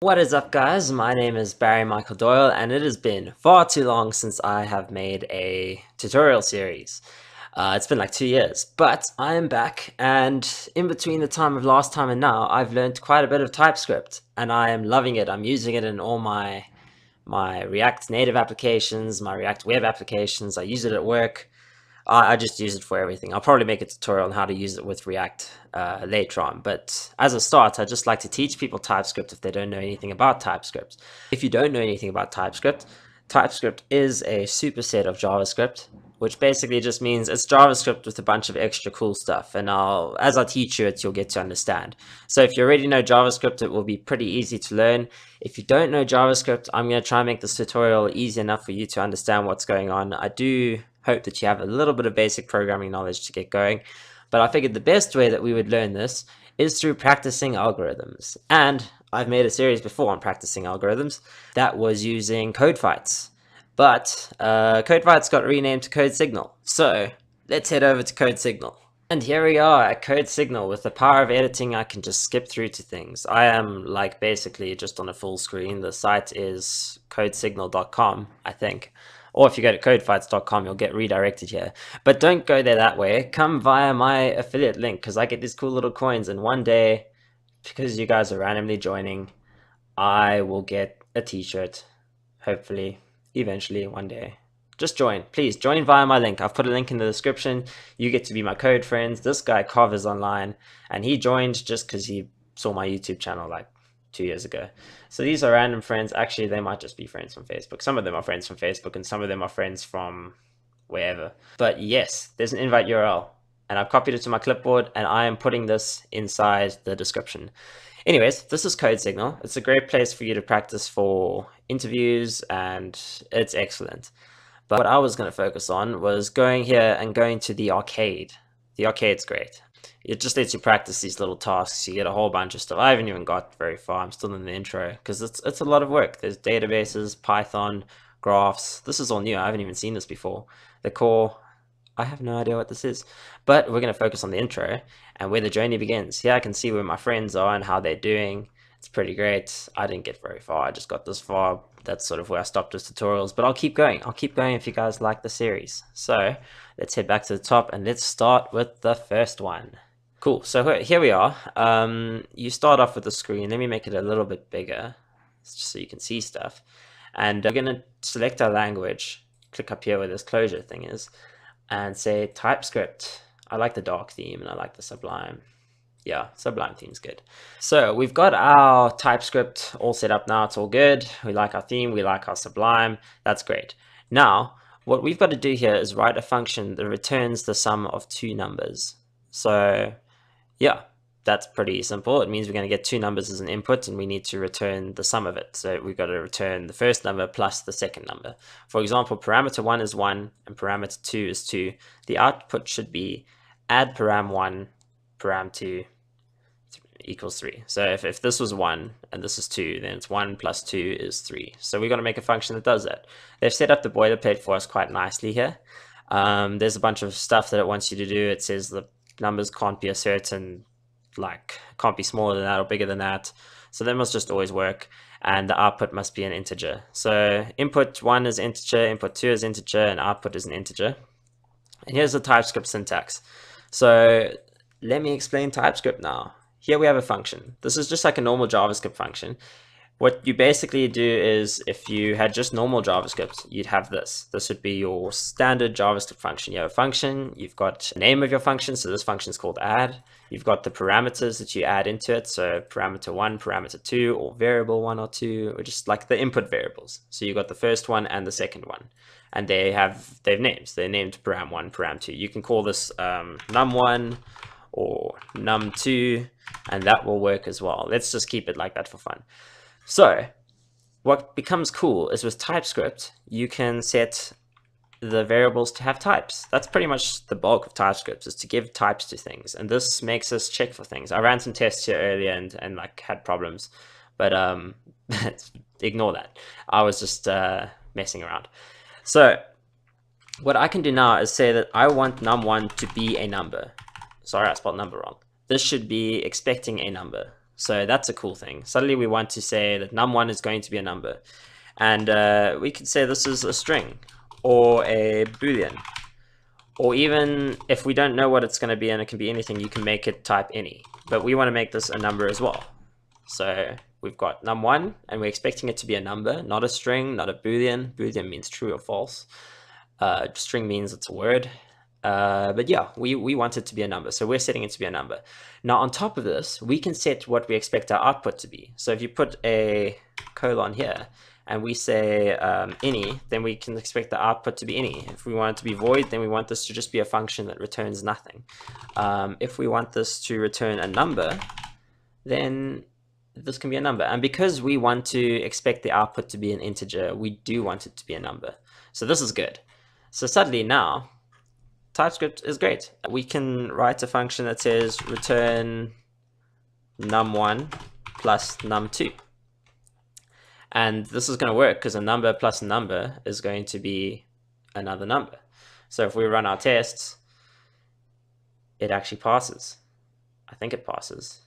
What is up, guys? My name is Barry Michael Doyle, and it has been far too long since I have made a tutorial series. It's been like 2 years, but I am back, and in between the time of last time and now, I've learned quite a bit of TypeScript, and I am loving it. I'm using it in all my React Native applications, my React Web applications. I use it at work. I just use it for everything. I'll probably make a tutorial on how to use it with React later on. But as a start, I just like to teach people TypeScript if they don't know anything about TypeScript. If you don't know anything about TypeScript, TypeScript is a superset of JavaScript, which basically just means it's JavaScript with a bunch of extra cool stuff. And as I teach you it, you'll get to understand. So if you already know JavaScript, it will be pretty easy to learn. If you don't know JavaScript, I'm going to try and make this tutorial easy enough for you to understand what's going on. I do hope that you have a little bit of basic programming knowledge to get going, but I figured the best way that we would learn this is through practicing algorithms. And I've made a series before on practicing algorithms that was using code fights, but code fights got renamed to CodeSignal. So let's head over to CodeSignal. And here we are at CodeSignal. With the power of editing, I can just skip through to things. I am like basically just on a full screen. The site is codesignal.com, I think. Or if you go to codefights.com, you'll get redirected here. But don't go there that way. Come via my affiliate link, because I get these cool little coins. And one day, because you guys are randomly joining, I will get a t-shirt. Hopefully, eventually, one day. Just join. Please, join via my link. I've put a link in the description. You get to be my code friends. This guy, Kov, is online. And he joined just because he saw my YouTube channel like 2 years ago. So these are random friends. Actually, they might just be friends from Facebook. Some of them are friends from Facebook and some of them are friends from wherever. But yes, there's an invite URL and I've copied it to my clipboard and I am putting this inside the description. Anyways, this is CodeSignal. It's a great place for you to practice for interviews and it's excellent. But what I was going to focus on was going here and going to the arcade. The arcade's great. It just lets you practice these little tasks. You get a whole bunch of stuff. I haven't even got very far. I'm still in the intro because it's a lot of work. There's databases, Python, graphs. This is all new. I haven't even seen this before. The core, I have no idea what this is. But we're going to focus on the intro and where the journey begins. Here I can see where my friends are and how they're doing. It's pretty great. I didn't get very far. I just got this far. That's sort of where I stopped with tutorials. But I'll keep going. I'll keep going if you guys like the series. So let's head back to the top and let's start with the first one. Cool, so here we are. You start off with the screen. Let me make it a little bit bigger just so you can see stuff. And we're going to select our language, click up here where this closure thing is, and say TypeScript. I like the dark theme and I like the Sublime. Yeah, Sublime theme's good. So we've got our TypeScript all set up now. It's all good. We like our theme. We like our Sublime. That's great. Now, what we've got to do here is write a function that returns the sum of two numbers. So yeah, that's pretty simple. It means we're going to get two numbers as an input and we need to return the sum of it. So we've got to return the first number plus the second number. For example, parameter 1 is 1 and parameter 2 is 2. The output should be add param 1, param 2 equals 3. So if this was 1 and this is 2, then it's 1 plus 2 is 3. So we're going to make a function that does that. They've set up the boilerplate for us quite nicely here. There's a bunch of stuff that it wants you to do. It says the numbers can't be a certain, like, can't be smaller than that or bigger than that. So they must just always work. And the output must be an integer. So input 1 is integer, input 2 is integer, and output is an integer. And here's the TypeScript syntax. So let me explain TypeScript now. Here we have a function. This is just like a normal JavaScript function. What you basically do is, if you had just normal JavaScript, you'd have this. This would be your standard JavaScript function. You have a function, you've got the name of your function, so this function is called add. You've got the parameters that you add into it, so parameter 1, parameter 2, or variable 1 or 2, or just like the input variables. So you've got the first one and the second one. And they've names. They're named param1, param2. You can call this num1 or num2, and that will work as well. Let's just keep it like that for fun. So what becomes cool is with TypeScript, you can set the variables to have types. That's pretty much the bulk of TypeScript, is to give types to things. And this makes us check for things. I ran some tests here earlier and like had problems, but ignore that. I was just messing around. So what I can do now is say that I want num1 to be a number. Sorry, I spelled number wrong. This should be expecting a number. So that's a cool thing. Suddenly we want to say that num1 is going to be a number. And we could say this is a string or a boolean. Or even if we don't know what it's going to be and it can be anything, you can make it type any. But we want to make this a number as well. So we've got num1 and we're expecting it to be a number, not a string, not a boolean. Boolean means true or false. String means it's a word. But yeah, we want it to be a number. So we're setting it to be a number. Now on top of this, we can set what we expect our output to be. So if you put a colon here and we say any, then we can expect the output to be any. If we want it to be void, then we want this to just be a function that returns nothing. If we want this to return a number, then this can be a number. And because we want to expect the output to be an integer, we do want it to be a number. So this is good. So suddenly now, TypeScript is great. We can write a function that says return num1 plus num2. And this is going to work because a number plus a number is going to be another number. So if we run our tests, it actually passes. I think it passes.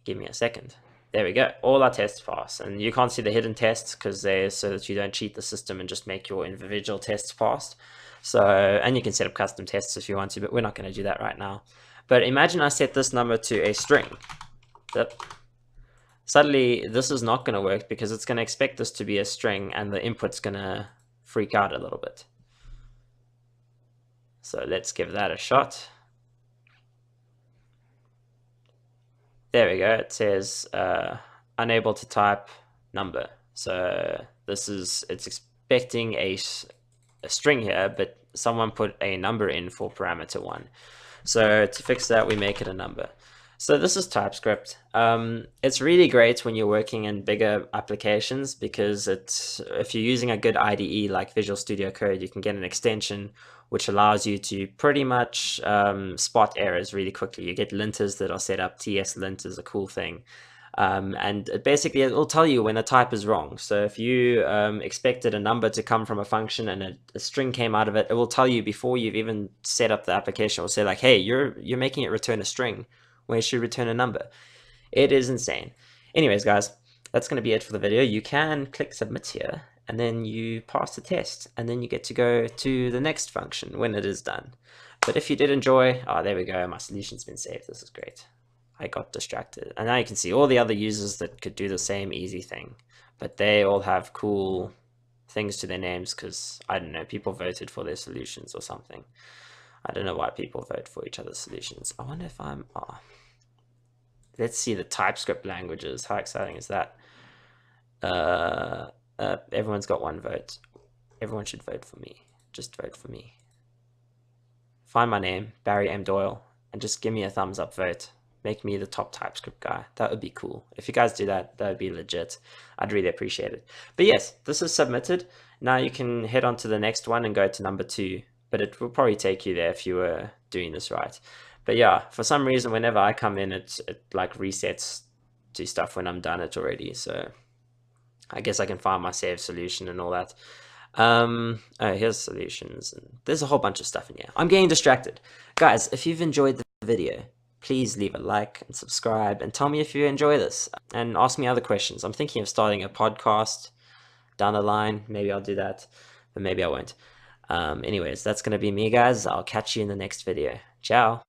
Give me a second. There we go. All our tests pass. And you can't see the hidden tests because they're so that you don't cheat the system and just make your individual tests pass. So, and you can set up custom tests if you want to, but we're not going to do that right now. But imagine I set this number to a string. Suddenly, this is not going to work because it's going to expect this to be a string and the input's going to freak out a little bit. So let's give that a shot. There we go. It says unable to type number. So this is, it's expecting a string here, but someone put a number in for parameter 1. So to fix that, we make it a number. So this is TypeScript. It's really great when you're working in bigger applications because if you're using a good IDE like Visual Studio Code, you can get an extension which allows you to pretty much spot errors really quickly. You get linters that are set up. TS lint is a cool thing. And basically it will tell you when a type is wrong. So if you expected a number to come from a function and a string came out of it, it will tell you before you've even set up the application. It will say like, hey, you're making it return a string when it should return a number. It is insane. Anyways, guys, that's going to be it for the video. You can click submit here and then you pass the test and then you get to go to the next function when it is done. But if you did enjoy, there we go. My solution's been saved. This is great. I got distracted. And now you can see all the other users that could do the same easy thing. But they all have cool things to their names because, I don't know, people voted for their solutions or something. I don't know why people vote for each other's solutions. I wonder if I'm... Let's see the TypeScript languages. How exciting is that? Everyone's got one vote. Everyone should vote for me. Just vote for me. Find my name, Barry M. Doyle, and just give me a thumbs up vote. Make me the top TypeScript guy. That would be cool. If you guys do that, that would be legit. I'd really appreciate it. But yes, this is submitted. Now you can head on to the next one and go to number 2. But it will probably take you there if you were doing this right. But yeah, for some reason, whenever I come in, it like resets to stuff when I'm done it already. So I guess I can find my saved solution and all that. Oh, here's solutions. And there's a whole bunch of stuff in here. I'm getting distracted. Guys, if you've enjoyed the video, please leave a like and subscribe and tell me if you enjoy this and ask me other questions. I'm thinking of starting a podcast down the line. Maybe I'll do that, but maybe I won't. Anyways, that's going to be me, guys. I'll catch you in the next video. Ciao.